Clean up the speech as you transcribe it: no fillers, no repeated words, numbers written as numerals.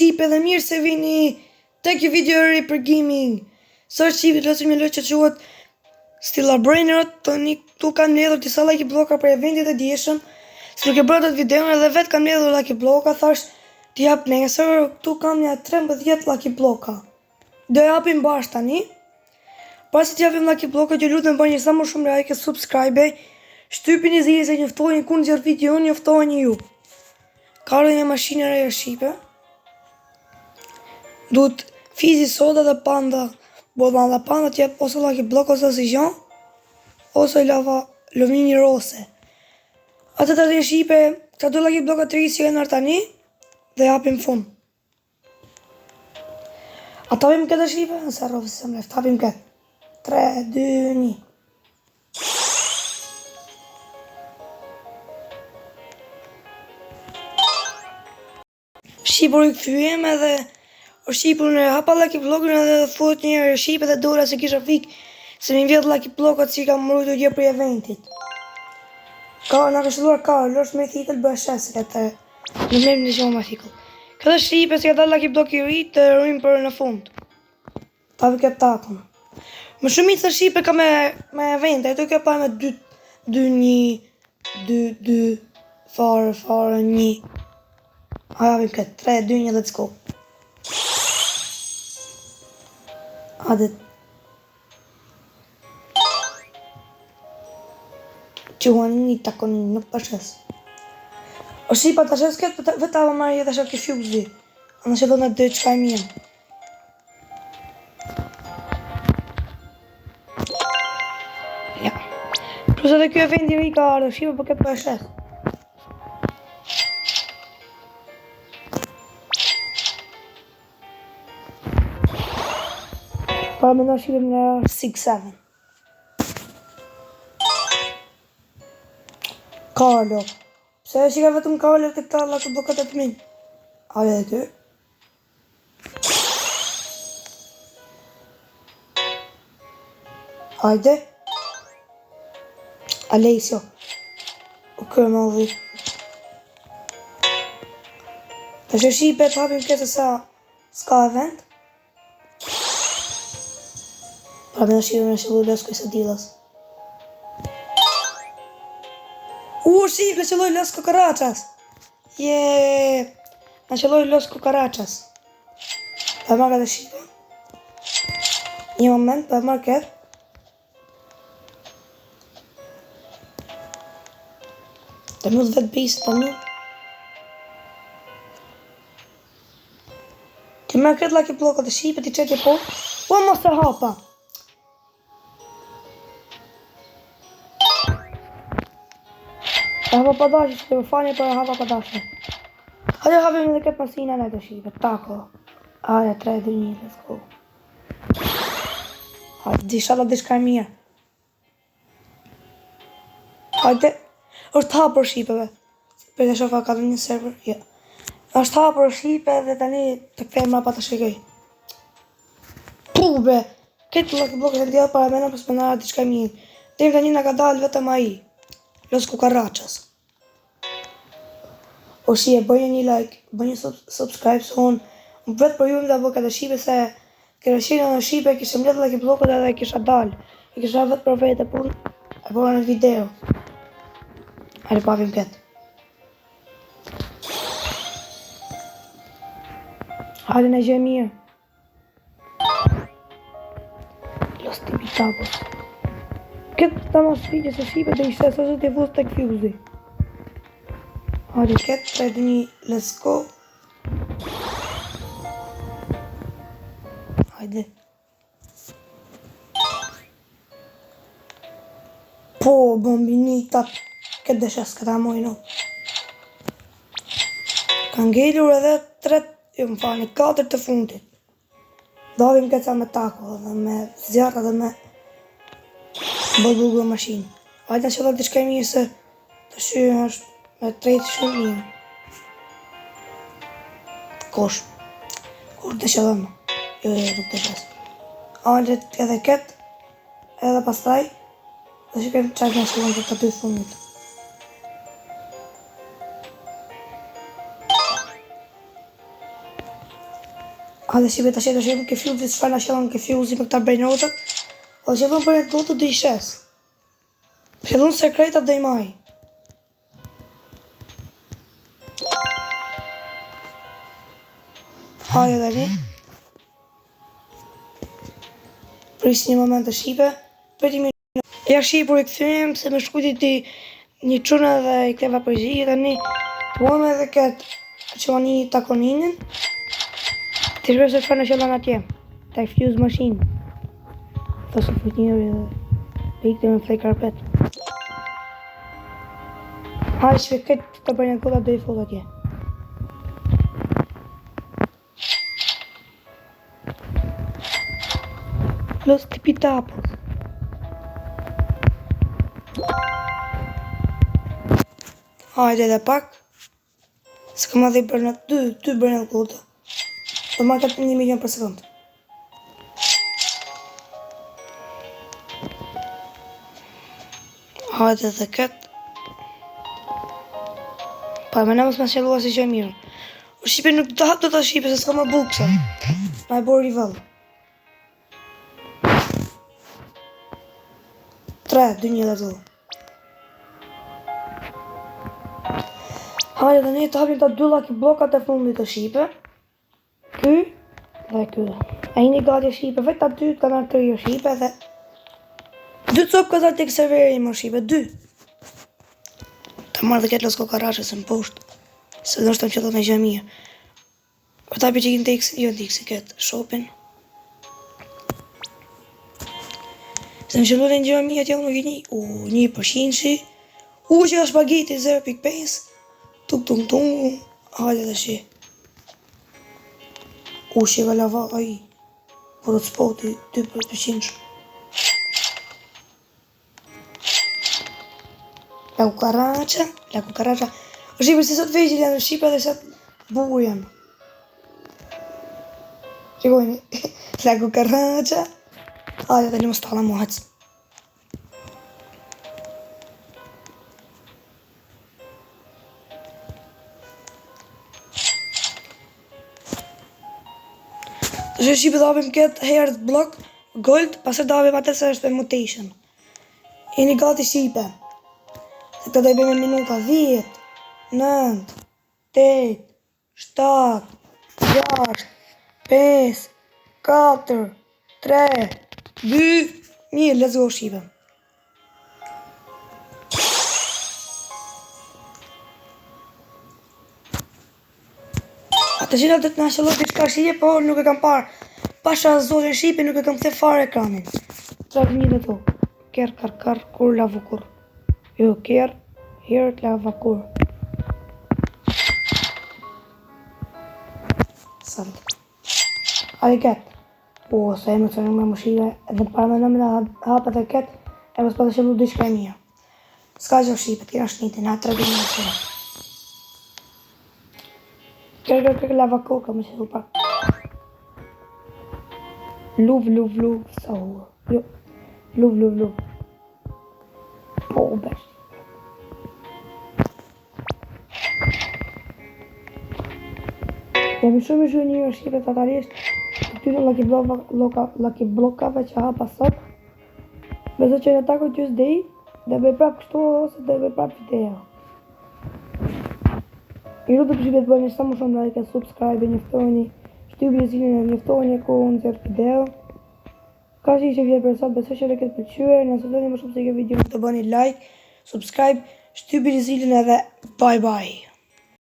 Shqipe dhe mirë se vini tek një video e ri për gaming. Sot shqipe të një lojë që quhet Stilla Brainrot. Tani këtu kam mbledhur disa like bloka për eventit e dieshëm. Se nuk e bëra atë videon edhe vet kam mbledhur like bloka, thash t'i jap nesër. Këtu kam ja 13 like bloka. Do japim bash tani. Pasi t'i japim like bloka, ju lutem bëni sa më shumë like, subscribe. Shtypini zilin se njoftoheni kur nxjerr video, njoftoheni ju. Ka një mashinë e re shqipe. Duhet fizi soda dhe panda. Bolla dhe panda t'jep ose like blok ose oksigen, ose lava lumini rose. Atë të të shqipe, këta do like bloka të rrisë që e nërë tani, dhe japim fund. A tapim këtë shqipe? Nëse arrofi se mref, tapim këtë. 3, 2, 1. Shqipur i këthyjem edhe o shqipur në hapa like blogën edhe thot njërë shqipe dhe dora se kisha fik se mi vjetë like blogat që i kam mërujt u gjë për eventit. Ka, nga kështëlluar ka, lërsh me thikëll bëhe shesë këtë në mërëm në gjohë me thikëll. Këtë shqipe se ka da like blog i rritë të rrim për në fund. Ta vi këtë takën. Më shumit të shqipe ka me event, e të ke pa me 2, 1, 2, 2, farë, 1. A javim këtë, 3, 2, 1, let's go. Adet. Që huani një takoni, nuk përshes. O shqipa të shes këtë, vëta më marrë jetë shak i fjuzdi. Anë që do në dojë qka e mija. Ja. Plus edhe kjo event i ri ka ardhë, shqipa për këtë përshes. Para me në shqipim në 6-7. Karlo. Pse e shika vetëm Karlo të këta lakë blokat e të minë? Aje dhe ty. Hajde. Alesio. U kërë më udhi. Të që shqipe të hapim këtë sa s'ka event. Pra me në shqipë në shqillu lësko i së dilas. Shqipë në qëlloj lësko karachas. Në qëlloj lësko karachas. Për marrë këtë shqipë. Një moment, për marrë këtë. Të mjëllë vetë bisë, të mjëllë. Të marrë këtë laki blokat të shqipë, t'i qetje po. Po mos të hapa. Hapa padashi, që të më fani për hapa padashi. Hajde hapim edhe këtë masina në të shqipe, tako. Aja, 3, 2, 1, let's go. Hajde, dishala dishka e mirë. Hajde, është hapër shqipeve. Për të shofa ka dhe një server, ja. është hapër shqipe dhe tani të këthejmë mra pa të shikej. Pube, këtë blokët e ndjelë para mena për s'pënara dishka e mirë. Tim tani nga ka dalë vetëm a i. Los cucarachas. O si e bëjnë një like, bëjnë një subscribe se unë vetë për ju më da bëka të shqipe se kërë shqipe në shqipe kishe mbledhë like blokët edhe kisha dalë. E kisha vetë për vete pun e bëra në video. Hajde papim këtë. Hajde në gjë mirë. Los tibitapos. Këtë të ma shvijë se shqipe dhe ishte së të vuz të këfjuzi. Hajde këtë, 3, 2, 1, let's go. Hajde. Po, bombinita. Këtë dëshes, këta mojno. Ka ngellur edhe 3, jo më fani, 4 të fundit. Davim këtë sa me tako dhe me zjarta dhe me bëllë mashinë. Hajde në qëllar të shkaj mirë se të shyrë është me 3 shumë mirë. Kosh. Kur të shëllë më. Jo, nuk të shesë. Hajde edhe këtë, edhe pastaj, dhe shkajmë qajtë në shëllën të 2 fundit. A dhe shipe të shetë më ke fjuzi të shfarë në shëllon ke fjuzi me këta brejnotët. O që dhëmë për e të lotë dhe i shes. Shëllon sekretat dhe i maj. Hajde dhe një. Pris një moment të shipe. Për ti minutë. Ja shipur i këthyrim se me shkuti ti një quna dhe i kleva përgjit dhe një të uame dhe këtë që ma një takoninin. Të shkërë se farë në shëllon atje. Ta i fuse machine. Tha se fut njëri dhe ikte me flej karpet. Hajde shpe këtë të bërë një kolla dhe i fut atje. Los tipitapos. Hajde edhe pak. Se kam adhe i bërë në ty bërë në kollë. Do marrë 1 milion për sekundë. Hajde edhe këtë. Pa me nëmës me shëllua si që e mirë. O shipe nuk të hapë të ta shipe se s'ka më bukse. Ma e borë rival. 3, 2-1 dhe të. Hajde dhe ne të hapim të 2 lucky blokat e fundit të shipe. Ky dhe ky. A i një gati shipe, vetë aty të kanë 3 shipe dhe 2 copë këtë të serveri më shipe, 2. Ta marrë dhe këtë los kokarashe se më poshtë. Se do shtë të më qëllot në gjë mirë. Këta për që kënë të x, jo të x i këtë, shopin. Se më qëllot në gjë mirë atjellë më vini, 1%. Që ka shpagiti 0.5. Tuk. Hajde dhe shi. Që ka lava aji. Por të spoti 2%. La cucaracha. O shqipe si sot veqit janë në Shqipe dhe sot bugur janë. Shikojni. La cucaracha. Hajde dhe një më stalla mu hëtës. Që Shqipe dhe apim këtë herët blok gold, pasër dhe apim atër se është e mutation. Jeni gati Shqipe. Se këtë dhe i bëjmë minuta 10, 9, 8, 7, 6, 5, 4, 3, 2, 1, let's go Shqipe. Atë që të nga shëllot i qka Shqipe, po nuk e kam parë. Pasha zotin Shqipe nuk e kam the fare ekranin. 3 dhe to. Ker, kur lavukur. Jo, ker, herët lavakur. Sant. A i ketë. Po, se e më të në më shire, edhe para me nëmë në hapët e ketë, e më s'pa të shëllu dishka e mija. Ska që Shqipe, t'kina shnitin, ha 3 dhe në shire. Ker, lavakur, ka më shëllu pak. Luv, sa hua. Jo, luv. Po, besh. Jemi shumë i një Shqipe totalisht këtyre lucky blokave që hapa sot. Besoj që në tako Tuesday dhe bëj prap kështu ose dhe bëj prap video. I lutem që të bëni sa më shumë like, subscribe, njoftoni, shtypi zilin e njoftoni ku unë nxjerr video. Ka që ishte vjetë për sot, besoj që këtë pëlqyer, nëse doni më shumë se kjo video të bëni like, subscribe, shtypi zilin edhe bye bye.